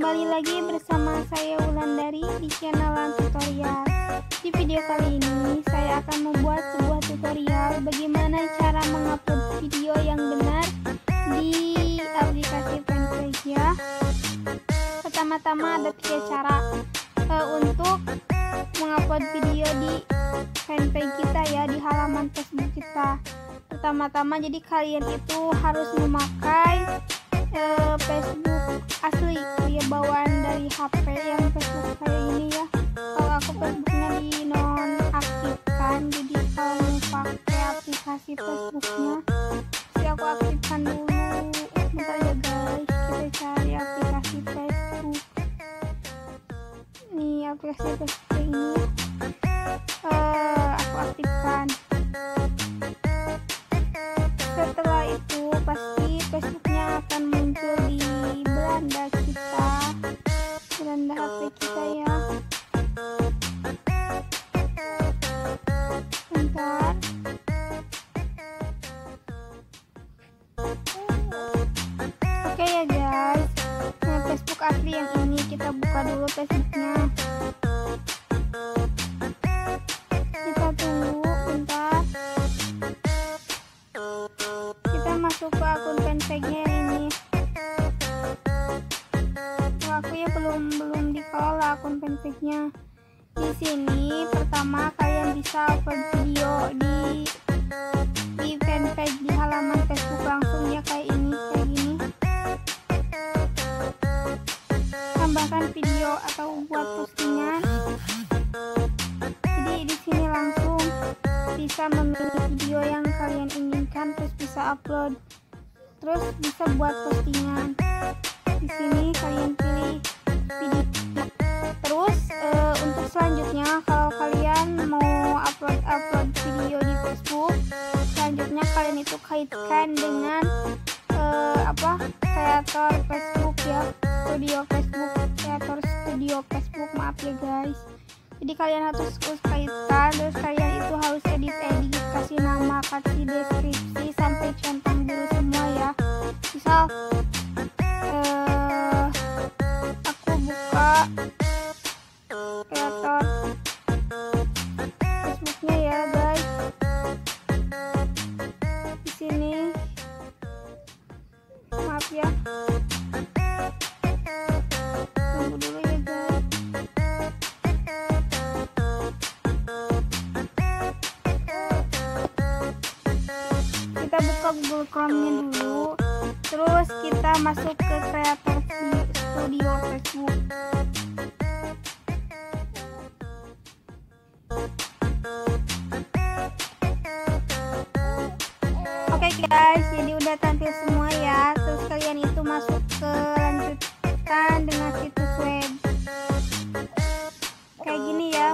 Kembali lagi bersama saya Wulandari di channel tutorial. Di video kali ini saya akan membuat sebuah tutorial bagaimana cara mengupload video yang benar di aplikasi Fanpage ya. Pertama-tama ada 3 cara untuk mengupload video di fanpage kita ya, di halaman Facebook kita. Pertama-tama jadi kalian itu harus memakai Facebook asli ya, bawaan dari HP yang Facebook kayak ini ya. Kalau aku Facebooknya di nonaktifkan, jadi kalau mau pakai aplikasi Facebooknya pasti aku aktifkan dulu. Bentar ya guys, kita cari aplikasi Facebook. Nih aplikasi Facebook ini aku aktifkan. Setelah itu pasti Facebooknya akan muncul di beranda kita, beranda HP kita ya. Bentar. Oke ya guys, nah, Facebook asli yang ini kita buka dulu Facebooknya. Kita tunggu bentar. Kita masuk ke akun fanpage-nya ini. Aku ya belum dikelola akun fanpage-nya. Di sini pertama kalian bisa upload video di fanpage di halaman Facebook langsung ya, kayak ini, kayak gini. Tambahkan video atau buat postingan. Jadi di sini langsung bisa memilih video yang kalian inginkan, terus bisa upload, terus bisa buat postingan. Di sini kalian pilih video. Terus untuk selanjutnya kalau kalian mau upload video di Facebook, selanjutnya kalian itu kaitkan dengan kreator Facebook ya, kreator studio Facebook, maaf ya guys. Jadi kalian harus kaitkan, terus kalian itu harus edit, kasih nama, kasih deskripsi, sampai centang dulu semua ya. Misal aku buka kreator Facebooknya ya guys. Di sini maaf ya, tunggu dulu ya guys. Kita buka Google Chrome-nya dulu, terus kita masuk ke kreator studio Facebook. Oke guys, jadi udah tampil semua ya. Terus kalian itu masuk ke lanjutkan dengan situs web kayak gini ya.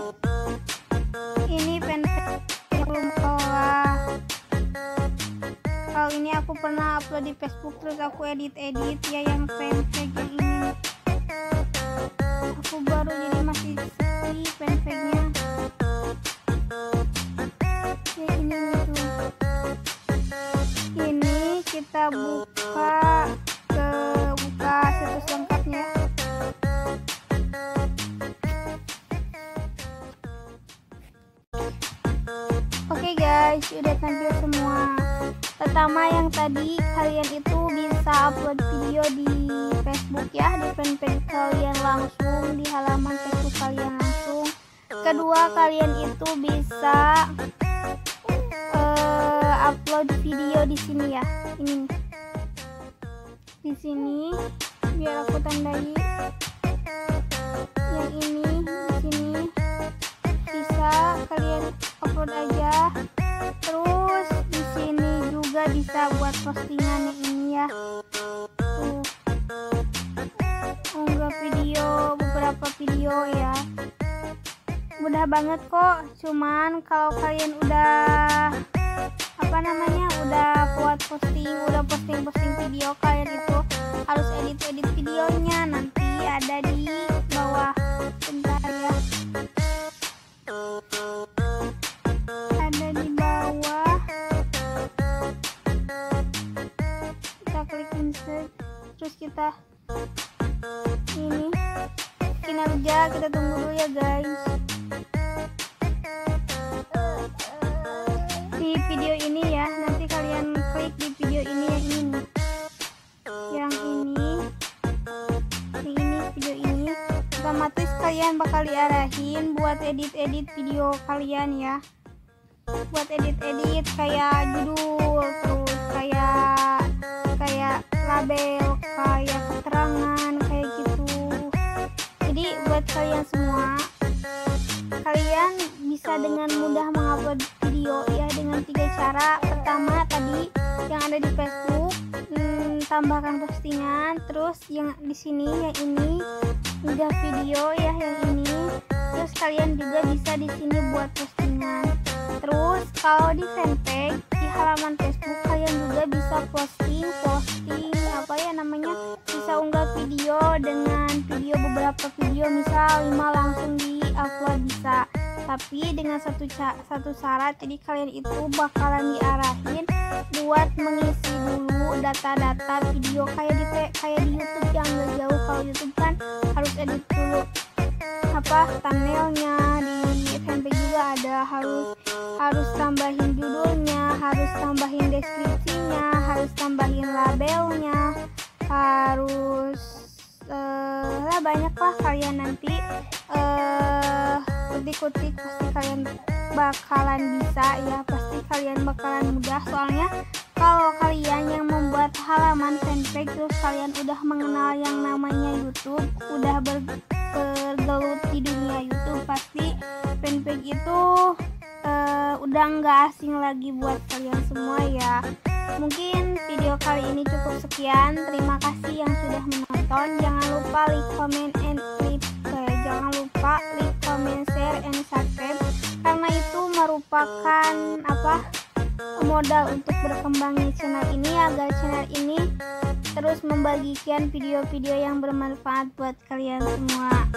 Ini fanpage belum kelola. Kalau ini aku pernah upload di Facebook, terus aku edit ya yang fanpage yang ini. Aku baru, jadi masih sepi fanpage-nya. Kayak ini tuh. Ini kita buka situs lengkapnya. Oke guys, udah tampil semua. Pertama yang tadi kalian itu bisa upload video di Facebook ya, di fanpage kalian langsung, di halaman Facebook kalian langsung. Kedua, kalian itu bisa upload video di sini ya. Ini di sini biar aku tandai. Yang ini di sini bisa kalian upload aja. Terus di sini juga bisa buat postingan yang ini ya. Tuh. Unggah video, beberapa video ya. Mudah banget kok. Cuman kalau kalian udah buat posting video, kalian itu harus edit videonya, nanti ada di bawah. Bentar ya, ada di bawah. Kita klik insert, terus kita ini aja, kita tunggu dulu ya guys. Di video ini ya, nanti kalian klik di video ini yang ini nih, yang ini video ini, otomatis kalian bakal diarahin buat edit video kalian ya, buat edit kayak judul, terus kayak label, kayak keterangan, kayak gitu. Jadi buat kalian semua, kalian bisa dengan mudah mengupload video ya dengan 3 cara. Pertama tadi yang ada di Facebook, tambahkan postingan, terus yang di sini yang ini unggah video ya, yang ini. Terus kalian juga bisa di sini buat postingan. Terus kalau di fanpage, di halaman Facebook, kalian juga bisa posting apa ya namanya, bisa unggah video dengan beberapa video, misal 5 langsung di upload bisa. Tapi dengan satu syarat, jadi kalian itu bakalan diarahin buat mengisi dulu data-data video kayak di YouTube yang gak jauh. Kalau YouTube kan harus edit dulu thumbnailnya, di fanpage juga ada, harus tambahin judulnya, harus tambahin deskripsinya, harus tambahin labelnya, harus banyak lah. Kalian nanti kutik pasti kalian bakalan bisa ya, pasti kalian bakalan mudah. Soalnya kalau kalian yang membuat halaman fanpage terus kalian udah mengenal yang namanya YouTube, udah bergelut di dunia YouTube, pasti fanpage itu udah nggak asing lagi buat kalian semua ya. Mungkin video kali ini cukup sekian. Terima kasih yang sudah menonton. Jangan lupa like, comment, share, and subscribe, karena itu merupakan modal untuk berkembangnya channel ini, agar channel ini terus membagikan video-video yang bermanfaat buat kalian semua.